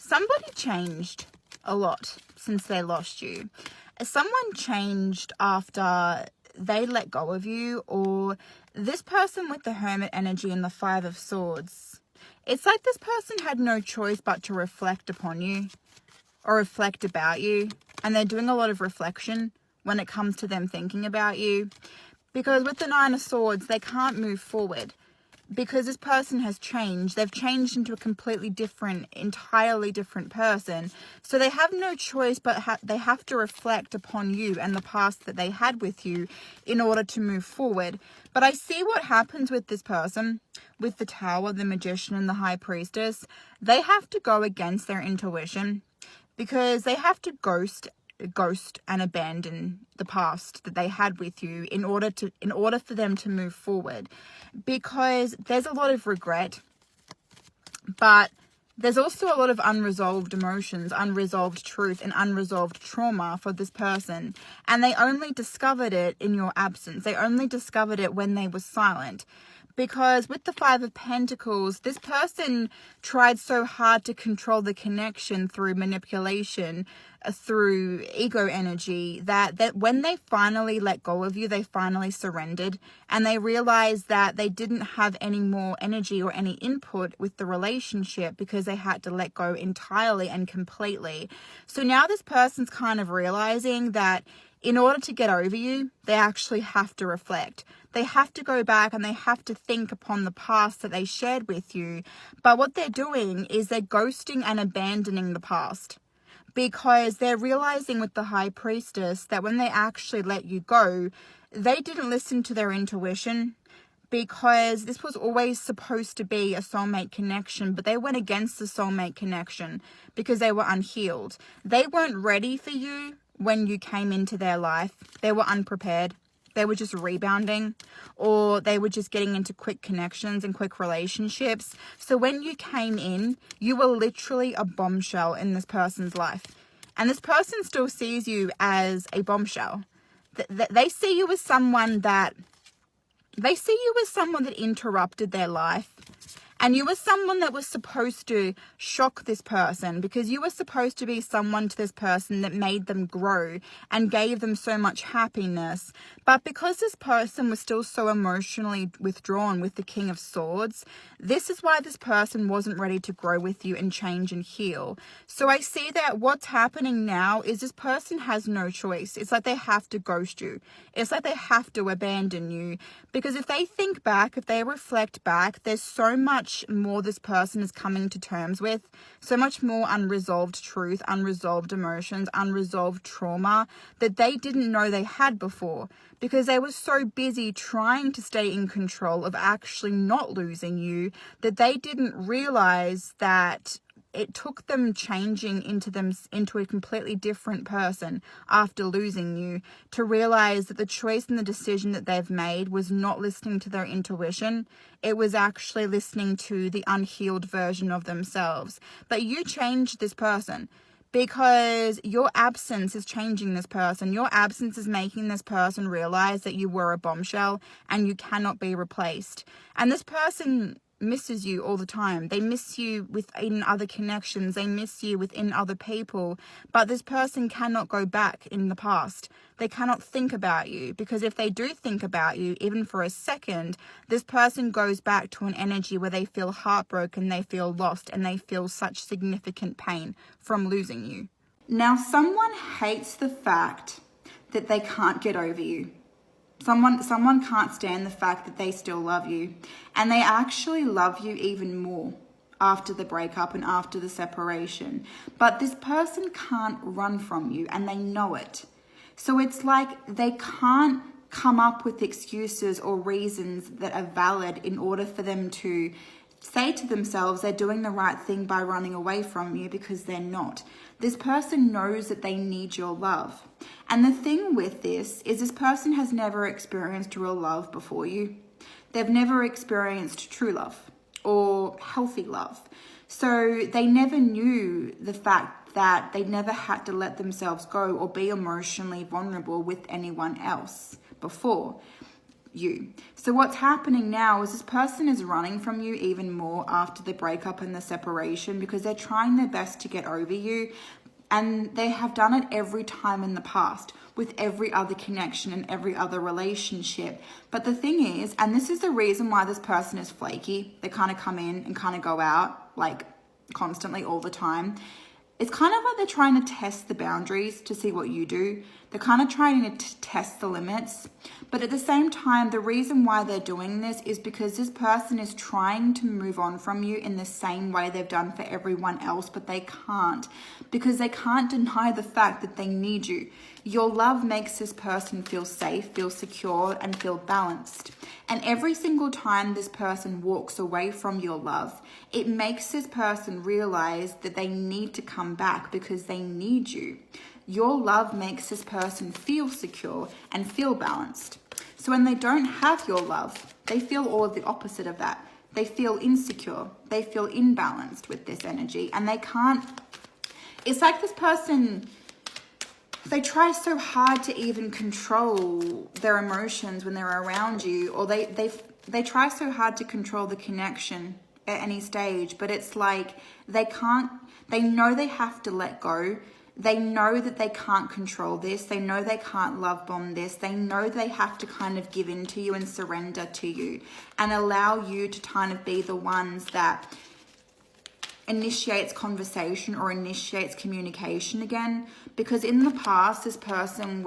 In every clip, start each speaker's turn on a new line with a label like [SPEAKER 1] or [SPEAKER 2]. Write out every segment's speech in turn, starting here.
[SPEAKER 1] somebody changed a lot since they lost you. Someone changed after they let go of you, or this person with the Hermit energy and the Five of Swords. It's like this person had no choice but to reflect upon you or reflect about you. And they're doing a lot of reflection when it comes to them thinking about you. Because with the Nine of Swords, they can't move forward. Because this person has changed. They've changed into a completely different, entirely different person. So they have no choice, but they have to reflect upon you and the past that they had with you in order to move forward. But I see what happens with this person, with the Tower, the Magician, and the High Priestess. They have to go against their intuition because they have to ghost and abandon the past that they had with you in order for them to move forward, because there's a lot of regret, but there's also a lot of unresolved emotions, unresolved truth, and unresolved trauma for this person. And they only discovered it in your absence. They only discovered it when they were silent. Because with the Five of Pentacles, this person tried so hard to control the connection through manipulation, through ego energy, that when they finally let go of you, they finally surrendered. And they realized that they didn't have any more energy or any input with the relationship because they had to let go entirely and completely. So now this person's kind of realizing that in order to get over you, they actually have to reflect. They have to go back and they have to think upon the past that they shared with you. But what they're doing is they're ghosting and abandoning the past, because they're realizing with the High Priestess that when they actually let you go, they didn't listen to their intuition, because this was always supposed to be a soulmate connection, but they went against the soulmate connection because they were unhealed. They weren't ready for you when you came into their life. They were unprepared. They were just rebounding, or they were just getting into quick connections and quick relationships. So when you came in, you were literally a bombshell in this person's life. And this person still sees you as a bombshell. They see you as someone that interrupted their life. And you were someone that was supposed to shock this person, because you were supposed to be someone to this person that made them grow and gave them so much happiness. But because this person was still so emotionally withdrawn with the King of Swords, this is why this person wasn't ready to grow with you and change and heal. So I see that what's happening now is this person has no choice. It's like they have to ghost you. It's like they have to abandon you, because if they think back, if they reflect back, there's so much more this person is coming to terms with, so much more unresolved truth, unresolved emotions, unresolved trauma that they didn't know they had before, because they were so busy trying to stay in control of actually not losing you that they didn't realize that it took them changing into a completely different person after losing you to realize that the choice and the decision that they've made was not listening to their intuition. It was actually listening to the unhealed version of themselves. But you changed this person, because your absence is changing this person. Your absence is making this person realize that you were a bombshell and you cannot be replaced. And this person misses you all the time. They miss you within other connections. They miss you within other people. But this person cannot go back in the past. They cannot think about you, because if they do think about you, even for a second, this person goes back to an energy where they feel heartbroken, they feel lost, and they feel such significant pain from losing you. Now, someone hates the fact that they can't get over you. Someone can't stand the fact that they still love you, and they actually love you even more after the breakup and after the separation. But this person can't run from you, and they know it. So it's like they can't come up with excuses or reasons that are valid in order for them to say to themselves they're doing the right thing by running away from you, because they're not. This person knows that they need your love. And the thing with this is this person has never experienced real love before you. They've never experienced true love or healthy love. So they never knew the fact that they never had to let themselves go or be emotionally vulnerable with anyone else before. you. So what's happening now is this person is running from you even more after the breakup and the separation, because they're trying their best to get over you. And they have done it every time in the past with every other connection and every other relationship. But the thing is, and this is the reason why this person is flaky, they kind of come in and kind of go out like constantly all the time. It's kind of like they're trying to test the boundaries to see what you do. They're kind of trying to test the limits. But at the same time, the reason why they're doing this is because this person is trying to move on from you in the same way they've done for everyone else, but they can't, because they can't deny the fact that they need you. Your love makes this person feel safe, feel secure, and feel balanced. And every single time this person walks away from your love, it makes this person realize that they need to come back because they need you. Your love makes this person feel secure and feel balanced. So when they don't have your love, they feel all of the opposite of that. They feel insecure. They feel imbalanced with this energy, and they can't. It's like this person, they try so hard to even control their emotions when they're around you, or they try so hard to control the connection at any stage, but it's like they can't. They know they have to let go. They know that they can't control this. They know they can't love bomb this. They know they have to kind of give in to you and surrender to you and allow you to kind of be the ones that initiates conversation or initiates communication again. Because in the past, this person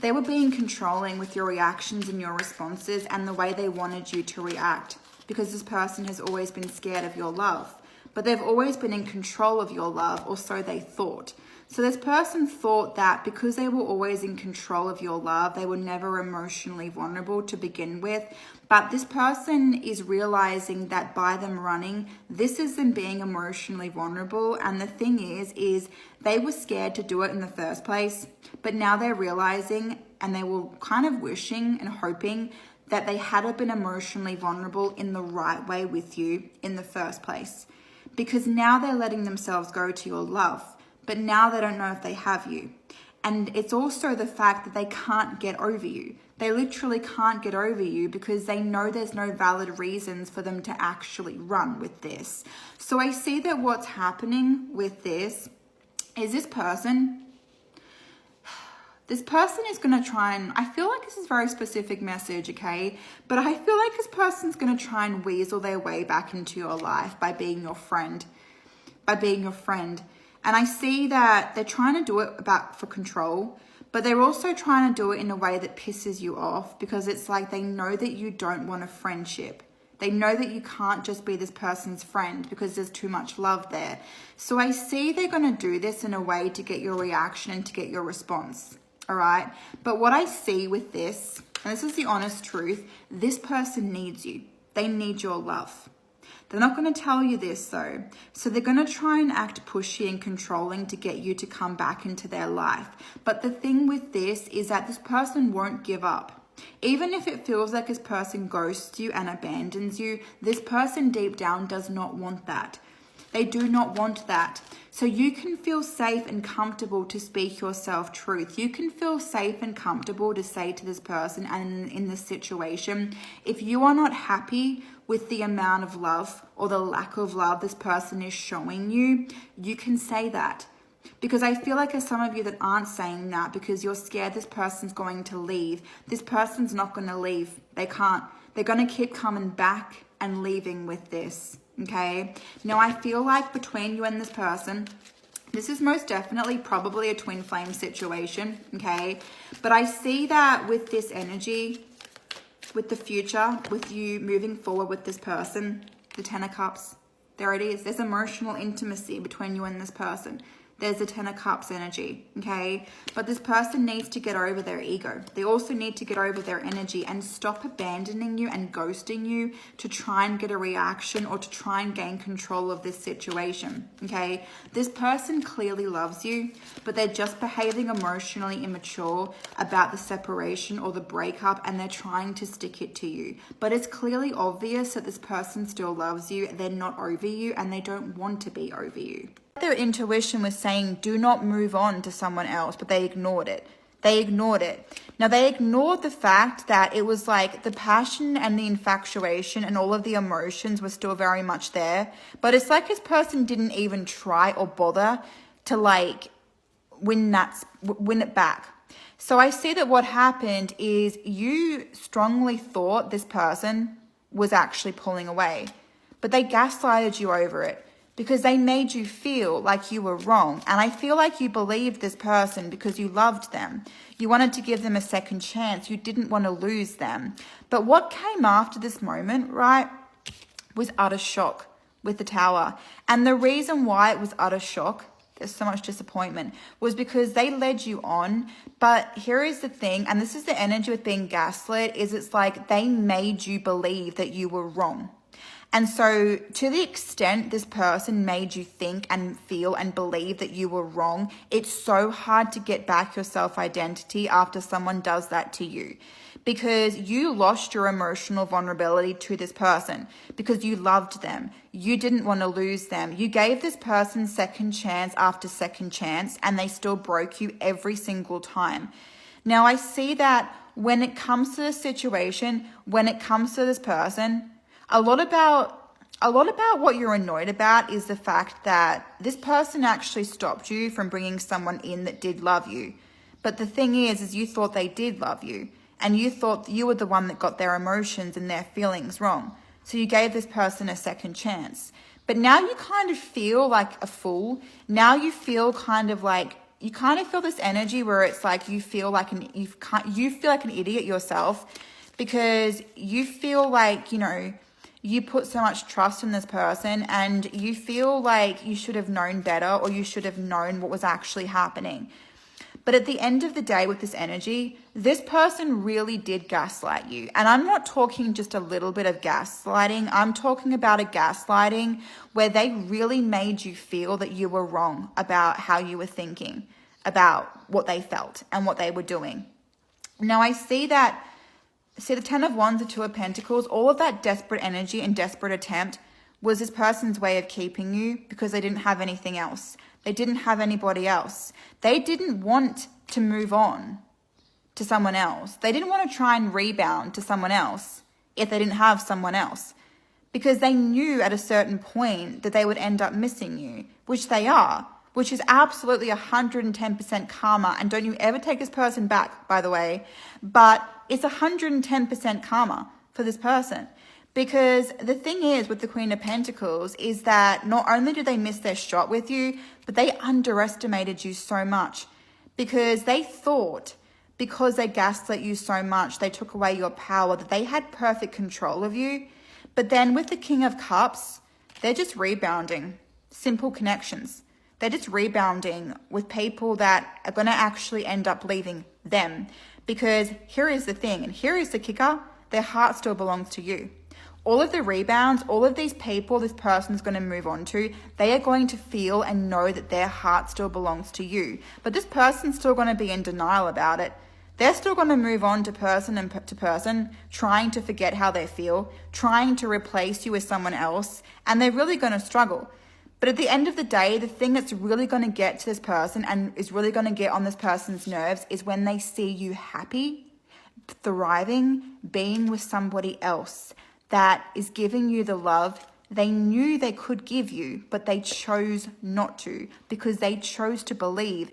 [SPEAKER 1] they were being controlling with your reactions and your responses and the way they wanted you to react, because this person has always been scared of your love. But they've always been in control of your love, or so they thought. So this person thought that because they were always in control of your love, they were never emotionally vulnerable to begin with. But this person is realizing that by them running, this is them being emotionally vulnerable. And the thing is they were scared to do it in the first place. But now they're realizing, and they were kind of wishing and hoping that they had been emotionally vulnerable in the right way with you in the first place. Because now they're letting themselves go to your love, but now they don't know if they have you. And it's also the fact that they can't get over you. They literally can't get over you because they know there's no valid reasons for them to actually run with this. So I see that what's happening with this is this person is going to try and, I feel like this is a very specific message, okay? But I feel like this person's going to try and weasel their way back into your life by being your friend. And I see that they're trying to do it for control, but they're also trying to do it in a way that pisses you off, because it's like they know that you don't want a friendship. They know that you can't just be this person's friend because there's too much love there. So I see they're going to do this in a way to get your reaction and to get your response. All right. But what I see with this, and this is the honest truth, this person needs you. They need your love. They're not going to tell you this though. So they're going to try and act pushy and controlling to get you to come back into their life. But the thing with this is that this person won't give up. Even if it feels like this person ghosts you and abandons you, this person deep down does not want that. They do not want that. So you can feel safe and comfortable to speak your self-truth. You can feel safe and comfortable to say to this person and in this situation, if you are not happy with the amount of love or the lack of love this person is showing you, you can say that. Because I feel like there's some of you that aren't saying that because you're scared this person's going to leave. This person's not going to leave. They can't. They're going to keep coming back and leaving with this. Okay, now I feel like between you and this person, this is most definitely probably a twin flame situation, okay? But I see that with this energy, with the future, with you moving forward with this person, the Ten of Cups, there it is. There's emotional intimacy between you and this person. There's the Ten of Cups energy, okay? But this person needs to get over their ego. They also need to get over their energy and stop abandoning you and ghosting you to try and get a reaction or to try and gain control of this situation, okay? This person clearly loves you, but they're just behaving emotionally immature about the separation or the breakup, and they're trying to stick it to you. But it's clearly obvious that this person still loves you. They're not over you, and they don't want to be over you. Their intuition was saying, do not move on to someone else, but they ignored it. They ignored it. Now, they ignored the fact that it was like the passion and the infatuation and all of the emotions were still very much there. But it's like this person didn't even try or bother to like win it back. So I see that what happened is you strongly thought this person was actually pulling away, but they gaslighted you over it because they made you feel like you were wrong. And I feel like you believed this person because you loved them. You wanted to give them a second chance. You didn't want to lose them. But what came after this moment, right, was utter shock with the Tower. And the reason why it was utter shock, there's so much disappointment, was because they led you on. But here is the thing, and this is the energy with being gaslit, is it's like they made you believe that you were wrong. And so to the extent this person made you think and feel and believe that you were wrong, it's so hard to get back your self-identity after someone does that to you. Because you lost your emotional vulnerability to this person because you loved them. You didn't want to lose them. You gave this person second chance after second chance, and they still broke you every single time. Now, I see that when it comes to this situation, when it comes to this person, a lot about what you're annoyed about is the fact that this person actually stopped you from bringing someone in that did love you. But the thing is you thought they did love you, and you thought you were the one that got their emotions and their feelings wrong. So you gave this person a second chance. But now you kind of feel like a fool. Now you feel kind of like, you kind of feel this energy where it's like you feel like an idiot yourself, because you feel like, you know, you put so much trust in this person and you feel like you should have known better, or you should have known what was actually happening. But at the end of the day with this energy, this person really did gaslight you. And I'm not talking just a little bit of gaslighting. I'm talking about a gaslighting where they really made you feel that you were wrong about how you were thinking, about what they felt and what they were doing. Now I see the 10 of Wands, the 2 of Pentacles, all of that desperate energy and desperate attempt was this person's way of keeping you because they didn't have anything else. They didn't have anybody else. They didn't want to move on to someone else. They didn't want to try and rebound to someone else if they didn't have someone else, because they knew at a certain point that they would end up missing you, which they are, which is absolutely 110% karma. And don't you ever take this person back, by the way, but it's 110% karma for this person. Because the thing is with the Queen of Pentacles is that not only did they miss their shot with you, but they underestimated you so much, because they thought because they gaslit you so much, they took away your power, that they had perfect control of you. But then with the King of Cups, they're just rebounding. Simple connections. They're just rebounding with people that are going to actually end up leaving them. Because here is the thing, and here is the kicker, their heart still belongs to you. All of the rebounds, all of these people this person's going to move on to, they are going to feel and know that their heart still belongs to you. But this person's still going to be in denial about it. They're still going to move on to person and to person, trying to forget how they feel, trying to replace you with someone else, and they're really going to struggle. But at the end of the day, the thing that's really going to get to this person and is really going to get on this person's nerves is when they see you happy, thriving, being with somebody else that is giving you the love they knew they could give you, but they chose not to, because they chose to believe